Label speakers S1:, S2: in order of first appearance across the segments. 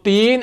S1: 3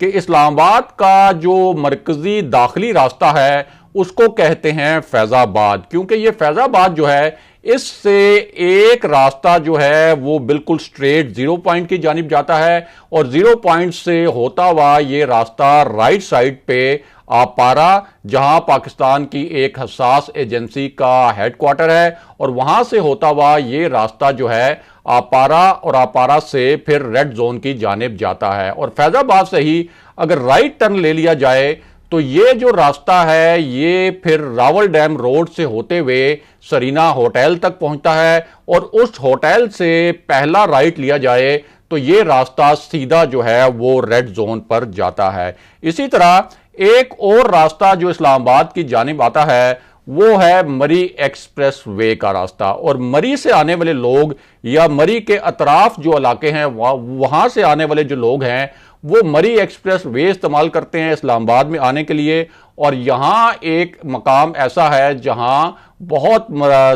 S1: کہ اسلام آباد کا جو مرکزی داخلی راستہ ہے اس کو کہتے ہیں فیض آباد، کیونکہ یہ فیض آباد جو ہے اس سے ایک راستہ جو ہے وہ بالکل سٹریٹ 0 پوائنٹ کی جانب جاتا ہے، اور 0 پوائنٹ سے ہوتا ہوا یہ راستہ رائٹ سائڈ پہ آپارا، جہاں پاکستان کی ایک حساس ایجنسی کا ہیڈ کوارٹر ہے، اور وہاں سے ہوتا ہوا یہ راستہ جو ہے آپارا، اور آپارا سے پھر ریڈ زون کی جانب جاتا ہے، اور فیض آباد سے ہی اگر رائٹ ٹرن لے لیا جائے تو یہ جو راستہ ہے یہ پھر راول ڈیم روڈ سے ہوتے ہوئے سرینا ہوٹل تک پہنچتا ہے، اور اس ہوٹل سے پہلا رائٹ لیا جائے تو یہ راستہ سیدھا جو ہے وہ ریڈ زون پر جاتا ہے۔ اسی طرح ایک اور راستہ جو اسلام آباد کی جانب آتا ہے وہ ہے مری ایکسپریس وے کا راستہ، اور مری سے آنے والے لوگ یا مری کے اطراف جو علاقے ہیں وہاں سے آنے والے جو لوگ ہیں وہ مری ایکسپریس وے استعمال کرتے ہیں اسلام آباد میں آنے کے لیے، اور یہاں ایک مقام ایسا ہے جہاں بہت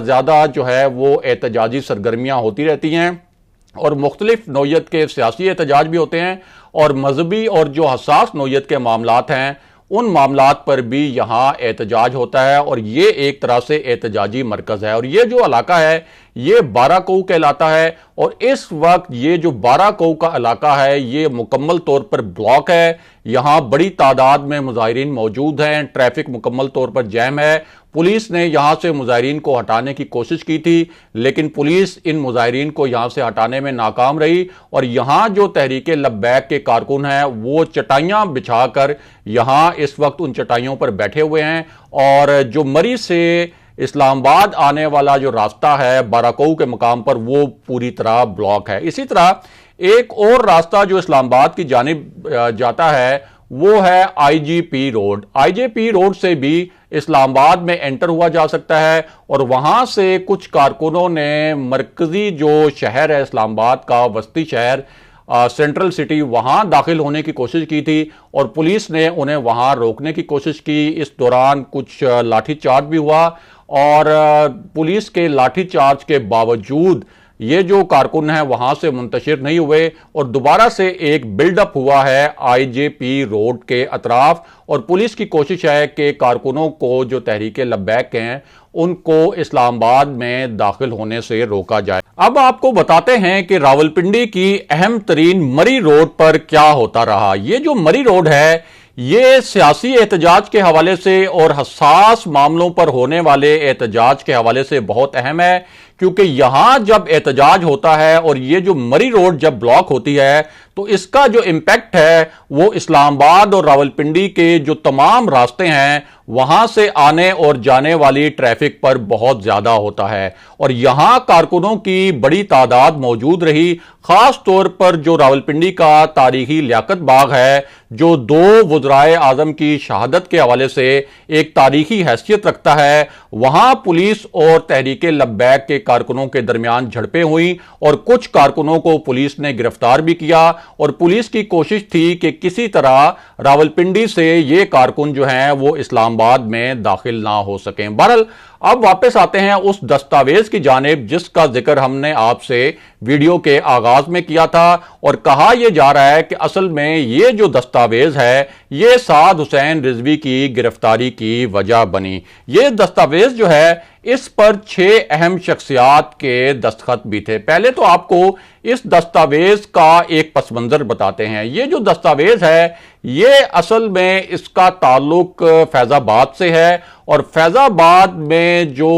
S1: زیادہ جو ہے وہ احتجاجی سرگرمیاں ہوتی رہتی ہیں، اور مختلف نوعیت کے سیاسی احتجاج بھی ہوتے ہیں، اور مذہبی اور جو حساس نوعیت کے معاملات ہیں ان معاملات پر بھی یہاں احتجاج ہوتا ہے، اور یہ ایک طرح سے احتجاجی مرکز ہے۔ اور یہ جو علاقہ ہے یہ بارہ کوہ کہلاتا ہے، اور اس وقت یہ جو بارہ کوہ کا علاقہ ہے یہ مکمل طور پر بلاک ہے، یہاں بڑی تعداد میں مظاہرین موجود ہیں، ٹریفک مکمل طور پر جیم ہے۔ پولیس نے یہاں سے مظاہرین کو ہٹانے کی کوشش کی تھی، لیکن پولیس ان مظاہرین کو یہاں سے ہٹانے میں ناکام رہی، اور یہاں جو تحریک لبیک کے کارکن ہیں وہ چٹائیاں بچھا کر یہاں اس وقت ان چٹائیوں پر بیٹھے ہوئے ہیں، اور جو مری سے اسلام آباد آنے والا جو راستہ ہے بارہ کوہ کے مقام پر وہ پوری طرح بلاک ہے۔ اسی طرح ایک اور راستہ جو اسلام آباد کی جانب جاتا ہے وہ ہے آئی جی پی روڈ۔ آئی جی پی روڈ سے بھی اسلام آباد میں انٹر ہوا جا سکتا ہے، اور وہاں سے کچھ کارکنوں نے مرکزی جو شہر ہے اسلام آباد کا وسطی شہر سینٹرل سٹی وہاں داخل ہونے کی کوشش کی تھی، اور پولیس نے انہیں وہاں روکنے کی کوشش کی۔ اس دوران کچھ لاٹھی چارج بھی ہوا، اور پولیس کے لاٹھی چارج کے باوجود یہ جو کارکن ہیں وہاں سے منتشر نہیں ہوئے، اور دوبارہ سے ایک بلڈ اپ ہوا ہے آئی جے پی روڈ کے اطراف، اور پولیس کی کوشش ہے کہ کارکنوں کو جو تحریک لبیک ہیں ان کو اسلام آباد میں داخل ہونے سے روکا جائے۔ اب آپ کو بتاتے ہیں کہ راولپنڈی کی اہم ترین مری روڈ پر کیا ہوتا رہا۔ یہ جو مری روڈ ہے یہ سیاسی احتجاج کے حوالے سے اور حساس معاملوں پر ہونے والے احتجاج کے حوالے سے بہت اہم ہے، کیونکہ یہاں جب احتجاج ہوتا ہے اور یہ جو مری روڈ جب بلاک ہوتی ہے تو اس کا جو امپیکٹ ہے وہ اسلام آباد اور راولپنڈی کے جو تمام راستے ہیں وہاں سے آنے اور جانے والی ٹریفک پر بہت زیادہ ہوتا ہے، اور یہاں کارکنوں کی بڑی تعداد موجود رہی، خاص طور پر جو راولپنڈی کا تاریخی لیاقت باغ ہے جو دو وزرائے اعظم کی شہادت کے حوالے سے ایک تاریخی حیثیت رکھتا ہے، وہاں پولیس اور تحریک لبیک کے کارکنوں کے درمیان جھڑپیں ہوئیں، اور کچھ کارکنوں کو پولیس نے گرفتار بھی کیا، اور پولیس کی کوشش تھی کہ کسی طرح راولپنڈی سے یہ کارکن جو ہیں وہ اسلام آباد میں داخل نہ ہو سکیں۔ بہرحال اب واپس آتے ہیں اس دستاویز کی جانب جس کا ذکر ہم نے آپ سے ویڈیو کے آغاز میں کیا تھا، اور کہا یہ جا رہا ہے کہ اصل میں یہ جو دستاویز ہے یہ سعد حسین رضوی کی گرفتاری کی وجہ بنی۔ یہ دستاویز جو ہے اس پر 6 اہم شخصیات کے دستخط بھی تھے۔ پہلے تو آپ کو اس دستاویز کا ایک پس منظر بتاتے ہیں۔ یہ جو دستاویز ہے یہ اصل میں اس کا تعلق فیض آباد سے ہے، اور فیض آباد میں جو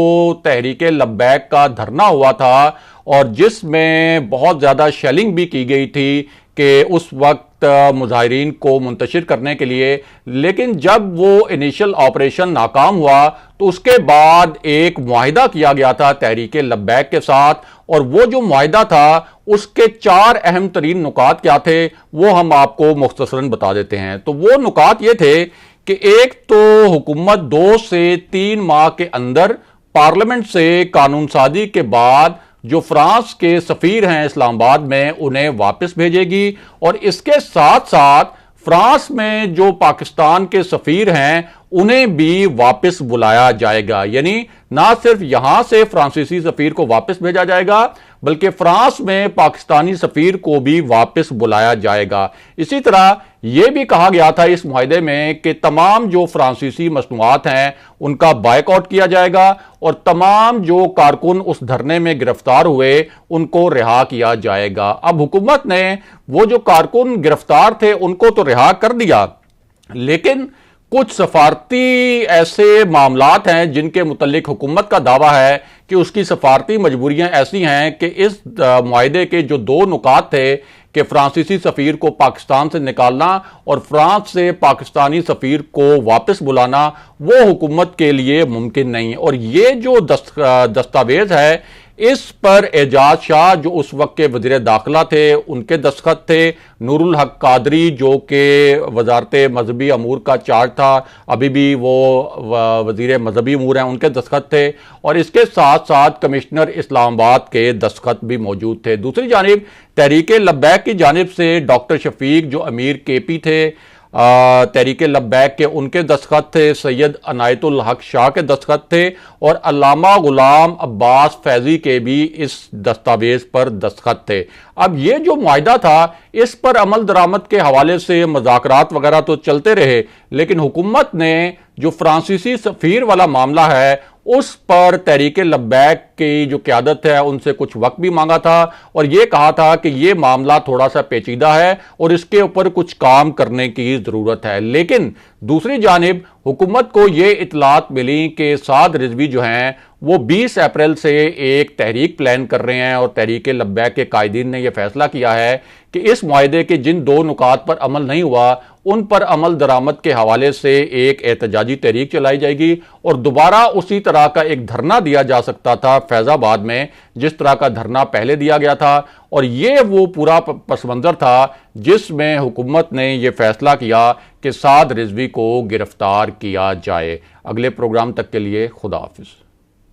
S1: تحریک لبیک کا دھرنا ہوا تھا اور جس میں بہت زیادہ شیلنگ بھی کی گئی تھی کہ اس وقت مظاہرین کو منتشر کرنے کے لیے، لیکن جب وہ انیشل آپریشن ناکام ہوا تو اس کے بعد ایک معاہدہ کیا گیا تھا تحریک لبیک کے ساتھ، اور وہ جو معاہدہ تھا اس کے 4 اہم ترین نکات کیا تھے وہ ہم آپ کو مختصراً بتا دیتے ہیں۔ تو وہ نکات یہ تھے کہ ایک تو حکومت 2 سے 3 ماہ کے اندر پارلیمنٹ سے قانون سازی کے بعد جو فرانس کے سفیر ہیں اسلام آباد میں انہیں واپس بھیجے گی، اور اس کے ساتھ ساتھ فرانس میں جو پاکستان کے سفیر ہیں انہیں بھی واپس بلایا جائے گا، یعنی نہ صرف یہاں سے فرانسیسی سفیر کو واپس بھیجا جائے گا بلکہ فرانس میں پاکستانی سفیر کو بھی واپس بلایا جائے گا۔ اسی طرح یہ بھی کہا گیا تھا اس معاہدے میں کہ تمام جو فرانسیسی مصنوعات ہیں ان کا بائیک آؤٹ کیا جائے گا اور تمام جو کارکن اس دھرنے میں گرفتار ہوئے ان کو رہا کیا جائے گا۔ اب حکومت نے وہ جو کارکن گرفتار تھے ان کو تو رہا کر دیا، لیکن کچھ سفارتی ایسے معاملات ہیں جن کے متعلق حکومت کا دعویٰ ہے کہ اس کی سفارتی مجبوریاں ایسی ہیں کہ اس معاہدے کے جو دو نکات تھے کہ فرانسیسی سفیر کو پاکستان سے نکالنا اور فرانس سے پاکستانی سفیر کو واپس بلانا، وہ حکومت کے لیے ممکن نہیں۔ اور یہ جو دستاویز ہے اس پر اعجاز شاہ جو اس وقت کے وزیر داخلہ تھے ان کے دستخط تھے، نور الحق قادری جو کہ وزارت مذہبی امور کا چارج تھا، ابھی بھی وہ وزیر مذہبی امور ہیں، ان کے دستخط تھے، اور اس کے ساتھ ساتھ کمشنر اسلام آباد کے دستخط بھی موجود تھے۔ دوسری جانب تحریک لبیک کی جانب سے ڈاکٹر شفیق جو امیر کے پی تھے تحریک لبیک کے، ان کے دستخط تھے، سید عنایت الحق شاہ کے دستخط تھے، اور علامہ غلام عباس فیضی کے بھی اس دستاویز پر دستخط تھے۔ اب یہ جو معاہدہ تھا اس پر عمل درآمد کے حوالے سے مذاکرات وغیرہ تو چلتے رہے، لیکن حکومت نے جو فرانسیسی سفیر والا معاملہ ہے اس پر تحریک لبیک کی جو قیادت ہے ان سے کچھ وقت بھی مانگا تھا اور یہ کہا تھا کہ یہ معاملہ تھوڑا سا پیچیدہ ہے اور اس کے اوپر کچھ کام کرنے کی ضرورت ہے۔ لیکن دوسری جانب حکومت کو یہ اطلاعات ملی کہ سعد رضوی جو ہیں وہ 20 اپریل سے ایک تحریک پلان کر رہے ہیں، اور تحریک لبیک کے قائدین نے یہ فیصلہ کیا ہے کہ اس معاہدے کے جن دو نکات پر عمل نہیں ہوا ان پر عمل درآمد کے حوالے سے ایک احتجاجی تحریک چلائی جائے گی، اور دوبارہ اسی طرح کا ایک دھرنا دیا جا سکتا تھا فیض آباد میں جس طرح کا دھرنا پہلے دیا گیا تھا۔ اور یہ وہ پورا پس منظر تھا جس میں حکومت نے یہ فیصلہ کیا کہ سعد رضوی کو گرفتار کیا جائے۔ اگلے پروگرام تک کے لیے خدا حافظ۔